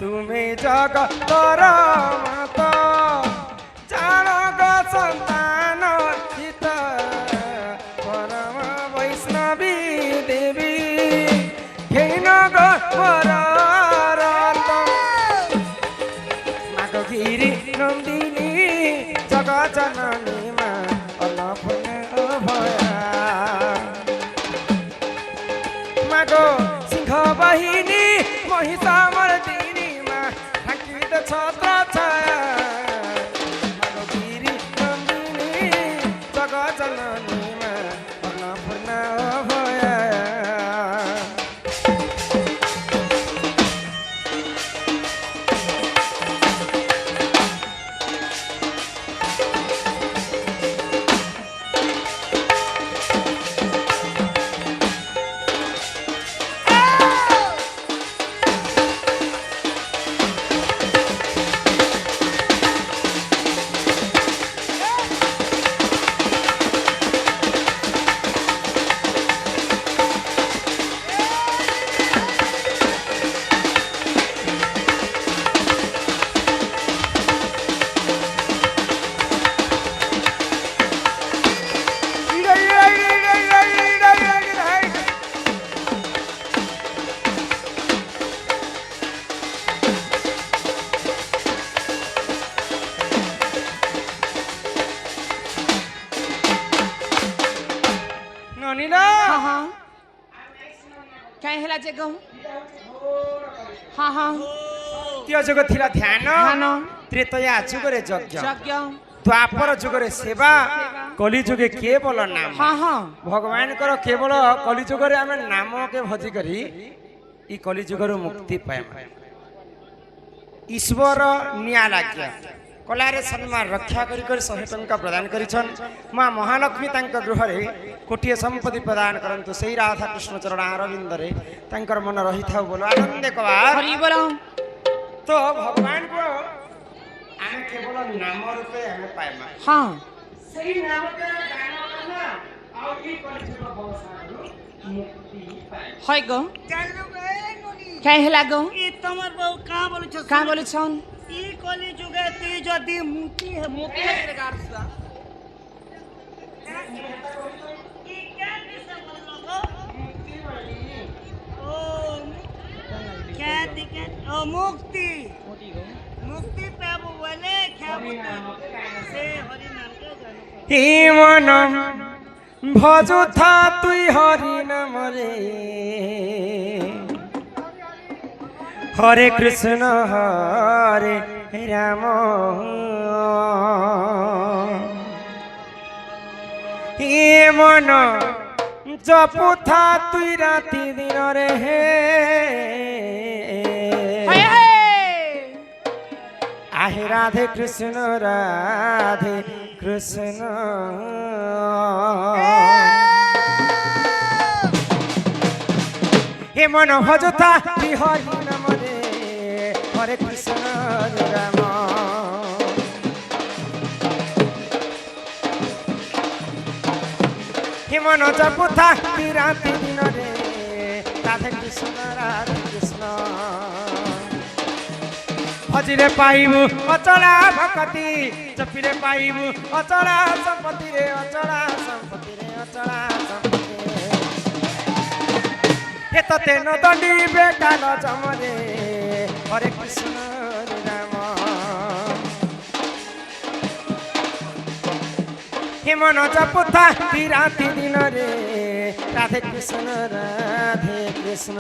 তুমি জগতর মাতা জান গো সন্তান হিত পরম বৈষ্ণবী দেবী ঘেন গো মাগগিরি নন্দিনী জগৎ জননী মা অন্নপূর্ণা অভয়া মাগো সিংহ বাহিনী মহিষামর্দিনী মা ঢাকিত ছত্র ছায়া মাগগিরি নন্দিনী জগৎ জননী মা অন্নপূর্ণা অভয়া ଯୁଗ ଥିଲା ଧ୍ୟାନ ତ୍ରେତୟା ଯୁଗରେ ଯଜ୍ଞ ଦ୍ୱାପର ଯୁଗରେ ସେବା କଲି ଯୁଗେ କେବଳ ନାମ ଭଗବାନଙ୍କର କେବଳ କଲି ଯୁଗରେ ଆମେ ନାମକେ ଭଜି କରି ଇ କଲି ଯୁଗରୁ ମୁକ୍ତି ପାଇବା ଈଶ୍ୱର ନିଆ लाग्य କଲାରେ ସମ୍ମାନ ରକ୍ଷା କରି କରି 100 ଟଙ୍କା ପ୍ରଦାନ କରିଛନ୍ ମା ମହାଲକ୍ଷ୍ମୀ ତାଙ୍କ ଗୃହରେ କୋଟିଏ ସମ୍ପତ୍ତି ପ୍ରଦାନ କରନ୍ତୁ ସେଇ ରାଧା କୃଷ୍ଣ ଚରଣ ଅରବିନ୍ଦରେ ତାଙ୍କର ମନ ରହିଥାଉ ବୋଲ ଆନନ୍ଦ କବା ହରି ବୋଲ ତ ଭଗବାନ को ଆମେ କେବଳ ନାମ ରୂପେ ଆମେ ପାଇବା ହଁ ସେଇ ନାମକେ ଗାନ କରନା ଆଉ ଇ କଲିଯୁଗ ଭବସାଗରରୁ ମୁକ୍ତି ପାଇବା হয় গো কাই হেলা গো ই তোমার বউ কা বলছন ই কলি যুগে তুই যদি মুক্তি হে গারসা ই কেন দিছে বললো গো মুক্তি বলি ও কে দিকে ও মুক্তি মুক্তি পাবো বলে খাবো সে হরি নামকে গান হি মন ভজুথা তুই হরি নাম রে হরে কৃষ্ণ হরে রাম হে মন জপুথা তুই রাতি দিন রে হে আহে রাধে কৃষ্ণ রাধে কৃষ্ণ হে মন ভজুথা তুই হরি নাম রে হরে কৃষ্ণ রাম হে মন জপুথা তুই রাতি দিন রে রাধে কৃষ্ণ ভজিরে পাইবু অচলা ভকতি জপিরে পাইবু অচলা সম্পত্তি রে অচলা সম্পত্তি রে অচলা সম্পত্তি হে ততে নদণ্ডি বেকাল জমরে হরে কৃষ্ণ রাম হে মন জপুথা তুই রাতি দিন রে রাধে কৃষ্ণ রাধে কৃষ্ণ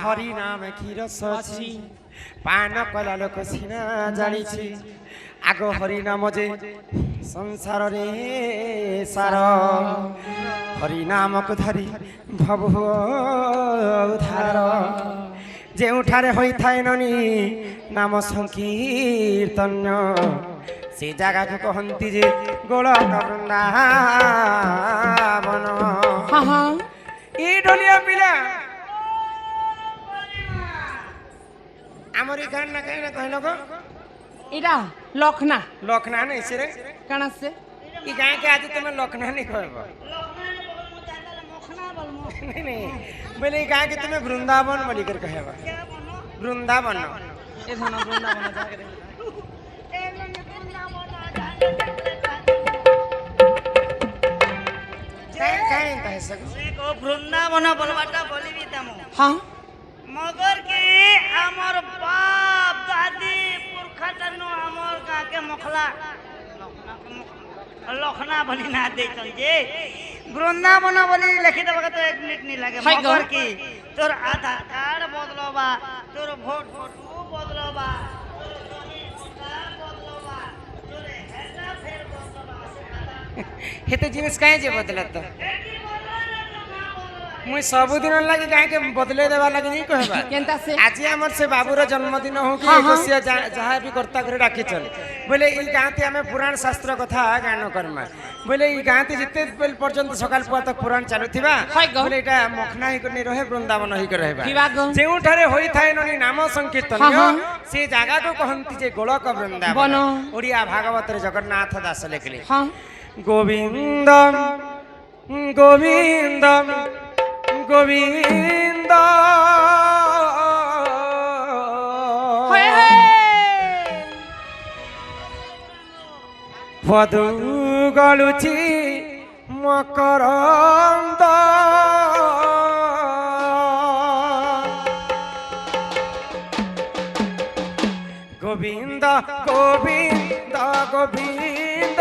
হরি নাম ক্ষীর সচি পান কলা লোক সিনা জানিছি আগ হরি নাম যে संसार रे सार हरि नाम को धरी भव उधार जेउठारे होइथाय ननी नाम संकीर्तन से जगह को कहती जे गोलक वृंदावन हाँ हाँ ई ढोलिया पिला आमरी गान ना कहलो को इरा लखना लखना नहीं से रे कणा से ई गाय के आज तुम लखना नहीं कहबो नहीं नहीं बोले ई गाय के तुम्हें वृंदावन बोली कर कहबा वृंदावन ए धन वृंदावन जाके देख काय कह सक देखो वृंदावन बोलबाटा बोलिबी तमो हाँ मगर के हमर बाप दादी पुरखा तनो हमर का के मखला लखना बनी ना दे चल जे वृंदावन बोली लिखि देबा तो 1 मिनट नहीं लागे हाय गो। मगर की तोर आधार कार्ड बदलबा तोर वोट फोटो बदलबा हेते जिनिस काहे जे बदलत मुई सबुदिन लागी काहे के बदले देबा लागी नहीं कहबा केनता से आज हमर से बाबूर जन्मदिन हो कि हाँ, हाँ। एकोसिया जहाँ भी कर्ता करे राखी चल बोले ई गाँती हमें पुराण शास्त्र कथा गान करमा बोले ई गाँती जिते बेल पर्यंत सकाल पुआ तक पुराण चालुथिबा हाय गो। बोले एटा मखना ही करनी रहे वृंदावन ही कर रहबा की बात गो। जेउठारे होई थाए ननी नाम संकीर्तन हाँ, हाँ। से जागा को कहंती जे गोलक वृंदावन बन। ओडिया भागवत रे जगन्नाथ दास लिखले हाँ गोविंदम गोविंदम गोविंद हे हे पदु गलुची मकरंद गोविंद गोविंद गोविंद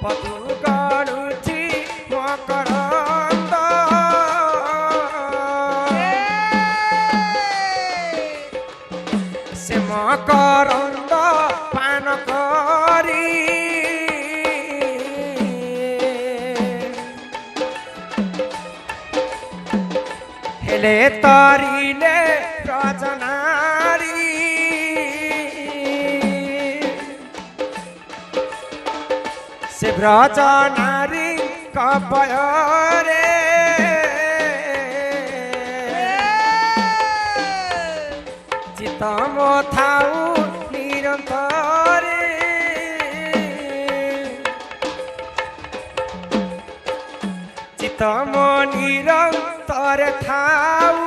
पदु गलुची मकरंद से मकरंद पान करी हेले तरिले रचनारी से रचनारी कपयरे चितम थाउ निरन्तरे चितम निरन्तर थाउ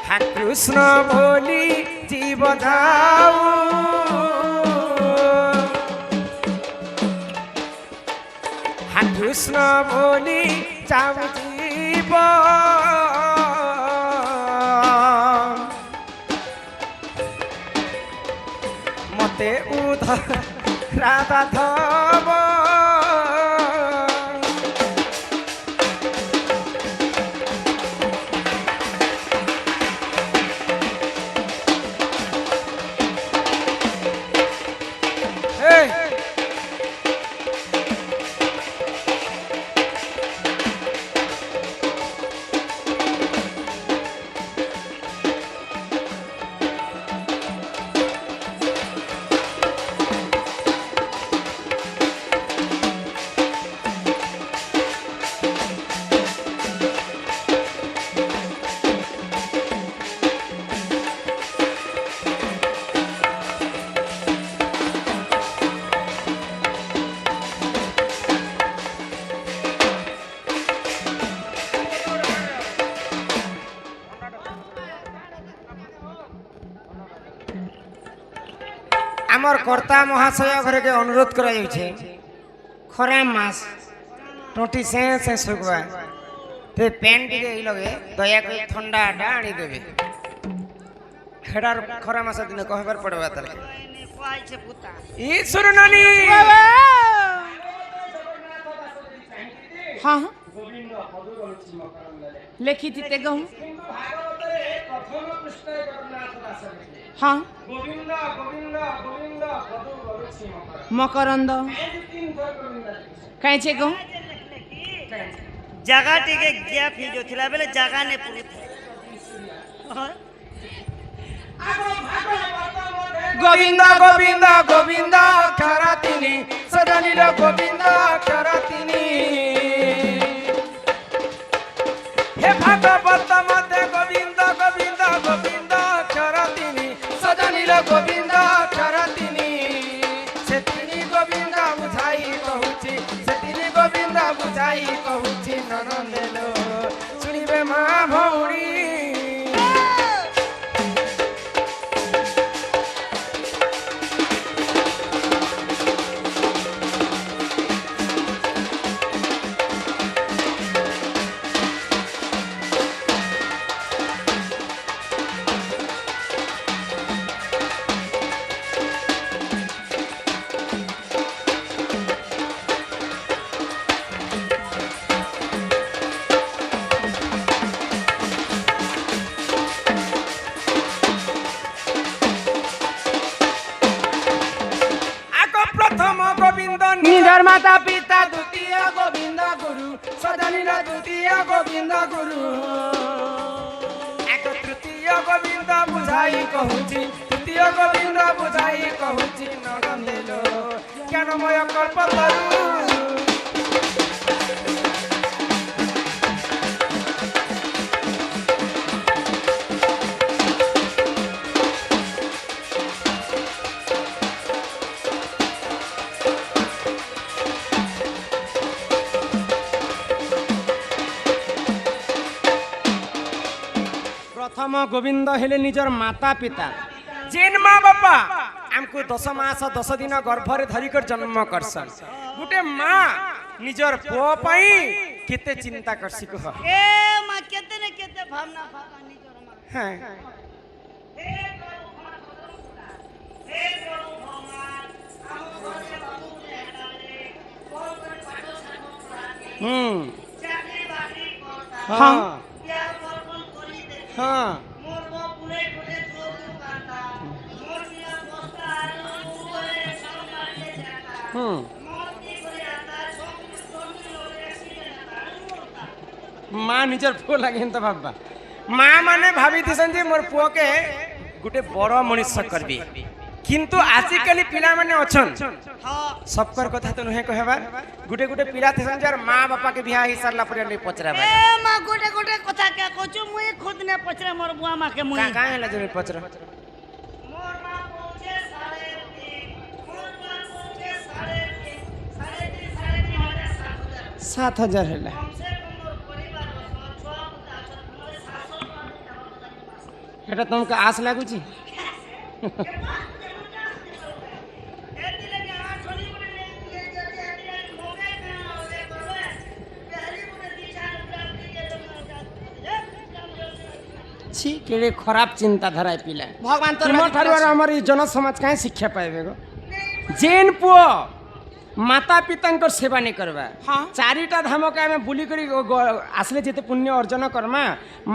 हा कृष्ण बोली जीव जाऊ हा कृष्ण बोली जाऊ जीव मते उधर राधा धब आमर कर्ता महाशय घरे के अनुरोध करा जाउछे खरा मास टोटी से सुगवा ते पेन टिके ई लगे दया कर ठंडा आटा आनी देबे हेडार खरा मास दिन कहबर पड़बा तले पाई छे पुता ई सुरनानी हाँ ଗୋବିନ୍ଦ ପଦୁ ଗଲୁଛି ମକରନ୍ଦରେ ଲେଖିଥିତେ ଗଁ କିନ୍ତୁ ଭାଗବତରେ ପ୍ରଥମ ପୃଷ୍ଠରେ ଜଗନ୍ନାଥ ଦାସ ଲେଖିଲେ ହଁ ଗୋବିନ୍ଦ ଗୋବିନ୍ଦ ଗୋବିନ୍ଦ ପଦୁ ଗଲୁଛି ମକରନ୍ଦ ମକରନ୍ଦ ଏମିତି ତିନି ଥର ଗୋବିନ୍ଦ ଲେଖିছে କାହିଁଛେ ଗଁ जगह टिके गैप ही जो थिला बेले जगह ने पूरी गोविंद गोविंद गोविंद खरातिनी सजनील गोविंद खरातिनी हे भागवत मते गोविंद गोविंद गोविंद खरातिनी सजनील गोविंद खरातिनी से तिनी गोविंद बुझाई कहूची से तिनी गोविंद बुझाई कहूची ननंदेलो सुनिबे मा भौणी निधर माता पिता द्वितीय गोविंद गुरु सजनील द्वितीय गोविंद गुरु एक तृतीय गोविंद बुझाई कहूची तृतीय गोविंद बुझाई कहूची नगमेलो ज्ञानमय कल्पतरु प्रथम गोविंद हेले निजर माता पिता जेन माँ बापा आमको 10 मास 10 दिन गर्भरे धरिकर जन्म करसन गुटे माँ निजर पुओ पई केते चिंता करसी कह ए मां केते ने केते भावना भावना निजर मां हैं हे प्रभु भगवान हम घरे बाबू ने हटाले कोन कोन पाठो साठो पढ़ाके चाकरी बाकरी करता हां या कोन करी दे हां मोर बो पुरे पुरे जो करता मोर मिया बस्ता ऊपर सब मारले जाता मोर की करे आता माँ निजर पुओ लगे तो बाबा माँ माने भाभी थीसन जे मोर पुओ के गुटे बड़ मनुष्य करबी किंतु आजिकली पिला माने अछन सबकर कथा तो नुहे कहबार गुटे गुटे पिला थीसन जे माँ बापा के बियाह ही सरला पर नहीं पचराबा ए मां गोटे गोटे कथा क्या कहछु मुई खुद ने पचरा मोर बुआ मां के मुई का हेला जने पचरा मोर मां पहुंचे 3:30 मोर मां पहुंचे 3:30 3:30 7,000 हेला हमसे मोर परिवार छुआ पुता छ मोर 700 टका एटा तुमके आस लागु छी छी केड़े खराब चिंताधारा पिला भगवान तो तुम ठारू हमर ई जन समाज काहे शिक्षा पाएबे गो जेन पुओ माता पिता सेवा नहीं करवा हाँ। चारिटा धाम के आम बुलिक आसले जेते पुण्य अर्जन करमा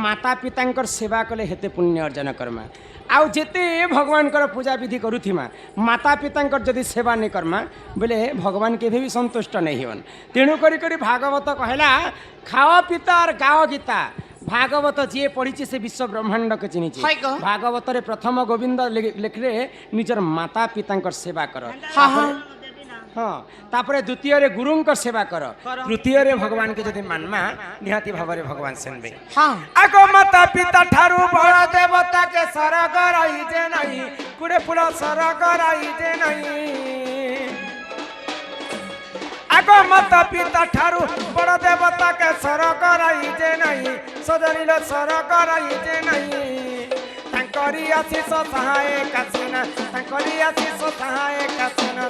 माता पिता सेवा कले हेते पुण्य अर्जन करमा आउ जेते भगवान पूजा विधि करुथिमा माता पिता जदि सेवा नहीं करमा बोले भगवान के भी संतुष्ट नहीं होन तेणु करी भागवत कहला खाओ पिता और गाओ गीता भागवत जी पढ़ी से विश्व ब्रह्मांड के चिन्ह है को? भागवत रे प्रथम गोविंद लिखले निजर माता पिता सेवा कर हाँ हाँ हाँ तापरे द्वितीय रे गुरुंक सेवा कर तृतीय रे भगवान के जदि मानमा निहाती भाव रे भगवान सेनबे हाँ आगो माता पिता ठारू बड़ देवता के सरग रही जे नहीं कुड़े पुड़ा सरग रही जे नहीं आगो माता पिता ठारू बड़ देवता के सरग रही जे नहीं सजनील सरग रही जे नहीं तांकरी आशीष सहाय कासिना तांकरी आशीष सहाय कासिना